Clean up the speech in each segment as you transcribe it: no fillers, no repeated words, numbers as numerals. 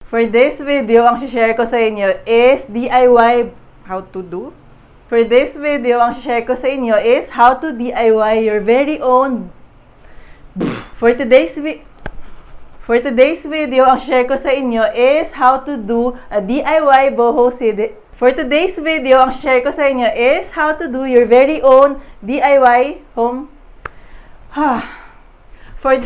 For this video, ang share ko sa inyo is DIY how to do. For this video, ang share ko sa inyo is how to DIY your very own. For today's video, ang share ko sa inyo is how to do a DIY boho CD. For today's video, ang share ko sa inyo is how to do your very own DIY home. For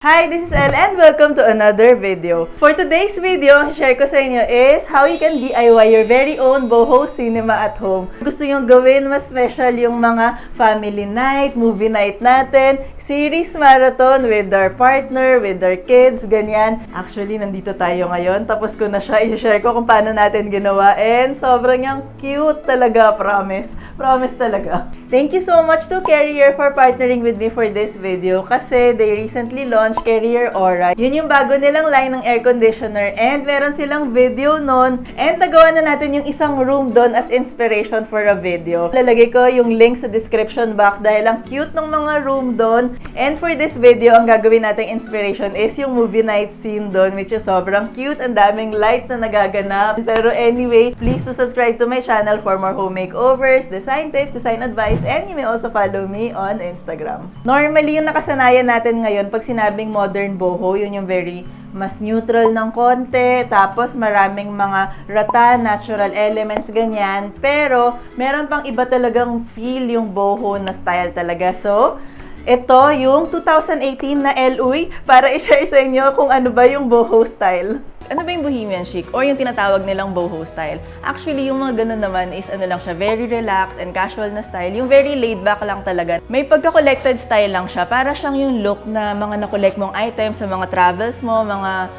Hi, this is Elle and welcome to another video. For today's video, ang share ko sa inyo is how you can DIY your very own boho cinema at home. Gusto nyo gawin mas special yung mga family night, movie night natin, series marathon with our partner, with our kids, ganyan. Actually, nandito tayo ngayon. Tapos ko na siya, i-share ko kung paano natin ginawa and sobrang yung cute talaga, promise. Promise talaga. Thank you so much to Carrier for partnering with me for this video kasi they recently launched Carrier Aura. Yun yung bago nilang line ng air conditioner and meron silang video nun and nagawa na natin yung isang room doon as inspiration for a video. Lalagay ko yung link sa description box dahil ang cute ng mga room doon. And for this video, ang gagawin nating inspiration is yung movie night scene doon which is sobrang cute. Ang daming lights na nagaganap. Pero anyway, please to subscribe to my channel for more home makeovers, design tips, design advice, and you may also follow me on Instagram. Normally, yung nakasanayan natin ngayon, pag sinabing modern boho, yun yung very mas neutral ng konti, tapos maraming mga rata, natural elements, ganyan. Pero, meron pang iba talagang feel yung boho na style talaga. So, ito yung 2018 na Elle para i-share sa inyo kung ano ba yung boho style. Ano ba yung bohemian chic or yung tinatawag nilang boho style? Actually, yung mga ganun naman is ano lang siya, very relaxed and casual na style. Yung very laid back lang talaga. May pagka-collected style lang siya. Para siyang yung look na mga na-collect mong items sa mga travels mo, mga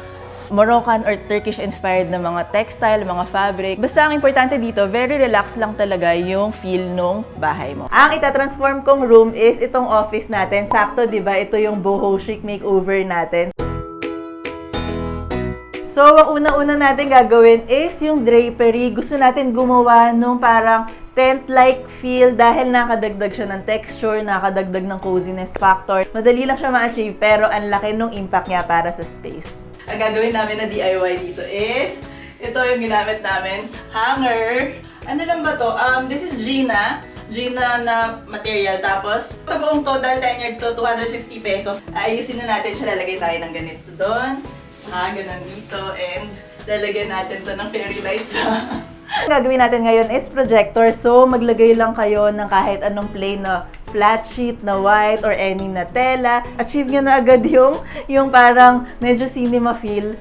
Moroccan or Turkish-inspired na mga textile, mga fabric. Basta ang importante dito, very relaxed lang talaga yung feel nung bahay mo. Ang itatransform kong room is itong office natin. Sakto, di ba? Ito yung boho chic makeover natin. So, ang una-una natin gagawin is yung drapery. Gusto natin gumawa nung parang tent-like feel dahil nakadagdag siya ng texture, nakadagdag ng coziness factor. Madali lang siya ma-achieve pero ang laki nung impact niya para sa space. Ang gagawin namin na DIY dito is, ito yung ginamit namin, hanger. Ano lang ba to? This is Gina na material. Tapos, sa buong total 10 yards to 250 pesos. Ayusin na natin siya, lalagay tayo ng ganito doon. Tsaka ganun dito and lalagyan natin to ng fairy lights. Ang gagawin natin ngayon is projector. So, maglagay lang kayo ng kahit anong plain na flat sheet na white or any na tela. Achieve nyo na agad yung parang medyo cinema feel.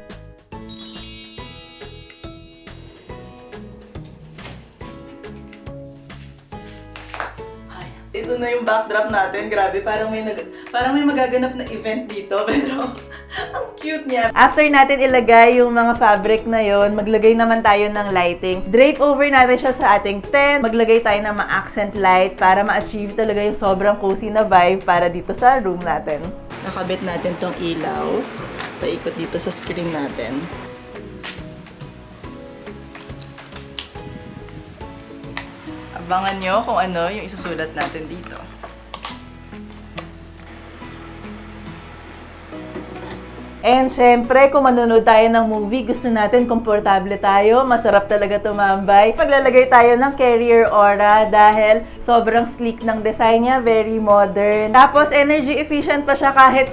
Ito na yung backdrop natin. Grabe, parang may magaganap na event dito. Pero, ang cute niya. After natin ilagay yung mga fabric na yon, maglagay naman tayo ng lighting. Drape over natin siya sa ating tent. Maglagay tayo ng mga accent light para ma-achieve talaga yung sobrang cozy na vibe para dito sa room natin. Nakabit natin tong ilaw. Paikot dito sa screen natin. Abangan nyo kung ano yung isusulat natin dito. And syempre, kung manonood tayo ng movie, gusto natin komportable tayo, masarap talaga tumambay. Maglalagay tayo ng Carrier Aura dahil sobrang sleek ng design niya, very modern. Tapos energy efficient pa siya kahit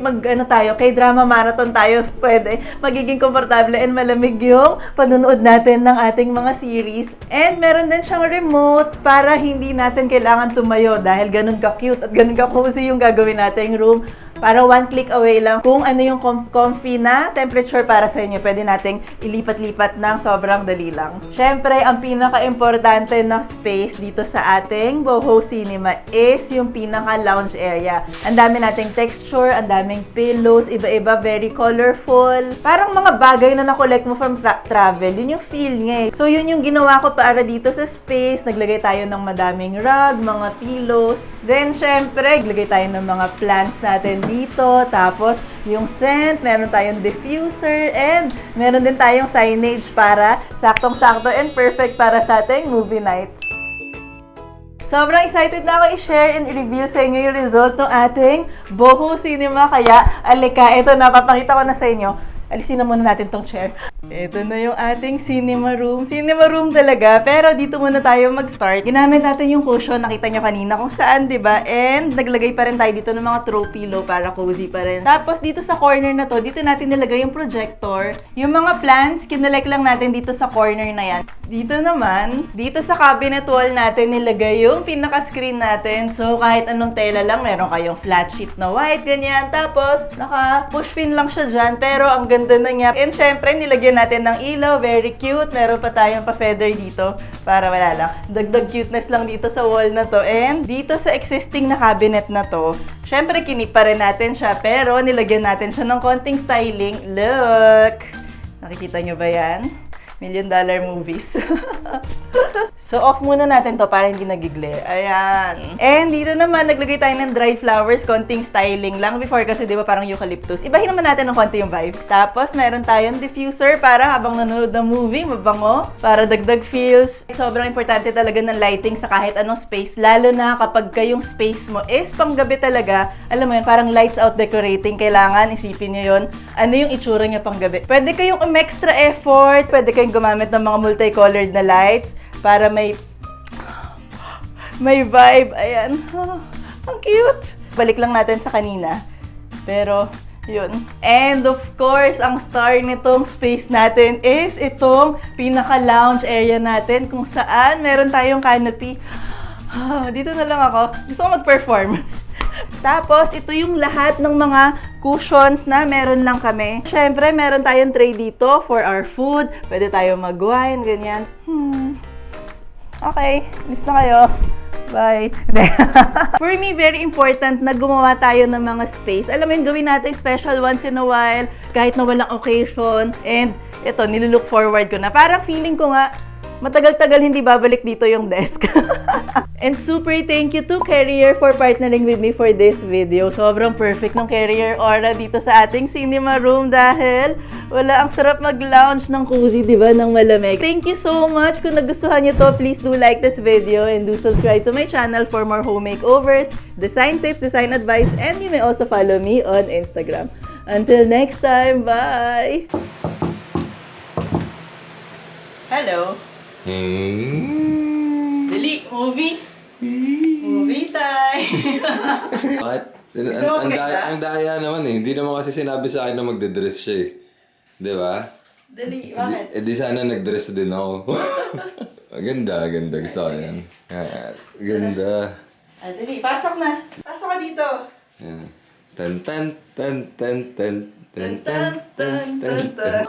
K-drama marathon tayo, pwede. Magiging komportable and malamig yung panonood natin ng ating mga series. And meron din siyang remote para hindi natin kailangan tumayo dahil ganun ka-cute at ganun ka-cozy yung gagawin nating room. Para one click away lang kung ano yung comfy na temperature para sa inyo. Pwede nating ilipat-lipat ng sobrang dali lang. Syempre, ang pinaka-importante na space dito sa ating boho cinema is yung pinaka-lounge area. Ang dami nating texture, ang daming pillows, iba-iba, very colorful. Parang mga bagay na na-collect mo from travel. Yun yung feel niya eh. So, yun yung ginawa ko para dito sa space. Naglagay tayo ng madaming rug, mga pillows. Then, syempre, naglagay tayo ng mga plants natin dito. Tapos, yung scent, meron tayong diffuser, and meron din tayong signage para saktong-sakto and perfect para sa ating movie night. Sobrang excited na ako i-share and i-reveal sa inyo yung result ng ating boho cinema. Kaya, alika, ito na, papakita ko na sa inyo. Alisin na muna natin tong chair. Ito na yung ating cinema room. Cinema room talaga, pero dito muna tayo mag-start. Ginamit natin yung cushion, nakita nyo kanina kung saan, di ba? And naglagay pa rin tayo dito ng mga throw pillow para cozy pa rin. Tapos dito sa corner na to, dito natin nilagay yung projector. Yung mga plants, kinulek lang natin dito sa corner na yan. Dito naman, dito sa cabinet wall natin nilagay yung pinaka-screen natin. So kahit anong tela lang, meron kayong flat sheet na white, ganyan. Tapos, naka-push pin lang siya dyan, pero ang ganda na niya. And syempre, nilagyan natin ng ilaw, very cute. Meron pa tayong pa-feather dito para wala lang. Dagdag cuteness lang dito sa wall na to. And dito sa existing na cabinet na to, syempre, kinip pa rin natin siya, pero nilagyan natin siya ng konting styling. Look! Nakikita nyo ba yan? $1 million movies. So, off muna natin to para hindi nagiglare. Ayan. And dito naman, naglagay tayo ng dry flowers, konting styling lang. Before kasi, di ba, parang eucalyptus. Ibahin naman natin ng konti yung vibe. Tapos, meron tayong diffuser para habang nanonood ng movie, mabango. Para dagdag feels. Sobrang importante talaga ng lighting sa kahit anong space. Lalo na kapag kayong space mo is panggabi talaga. Alam mo yun, parang lights out decorating. Kailangan, isipin nyo yun. Ano yung itsura niya panggabi. Pwede kayong extra effort. Pwede kayong gumamit ng mga multicolored na lights para may vibe. Ayan. Ang cute. Balik lang natin sa kanina. Pero, yun. And of course, ang star nitong space natin is itong pinaka-lounge area natin kung saan meron tayong canopy. Dito na lang ako. Gusto ko mag-perform. Tapos, ito yung lahat ng mga cushions na meron lang kami. Siyempre, meron tayong tray dito for our food. Pwede tayong mag-wine, ganyan. Okay, miss na kayo. Bye. For me, very important na gumawa tayo ng mga space. Alam mo yun, gawin natin special once in a while, kahit na walang occasion. And ito, nilook forward ko na. Parang feeling ko nga, matagal-tagal hindi babalik dito yung desk. And super thank you to Carrier for partnering with me for this video. Sobrang perfect ng Carrier aura dito sa ating cinema room dahil wala, ang sarap mag-lounge ng cozy, di ba, ng malamig. Thank you so much. Kung nagustuhan niyo to, please do like this video and do subscribe to my channel for more home makeovers, design tips, design advice, and you may also follow me on Instagram. Until next time, bye! Hello! Dali, movie! Movie time! Bakit? Gusto mo Ang daya naman eh. Hindi naman kasi sinabi sa akin na magde-dress siya eh. Di ba? Dali, bakit? Di sana nag-dress din ako. Ganda. Gusto ko yan. Ganda. Dali, pasok na. Pasok ka dito. Tan tan tan tan tan tan tan tan tan tan.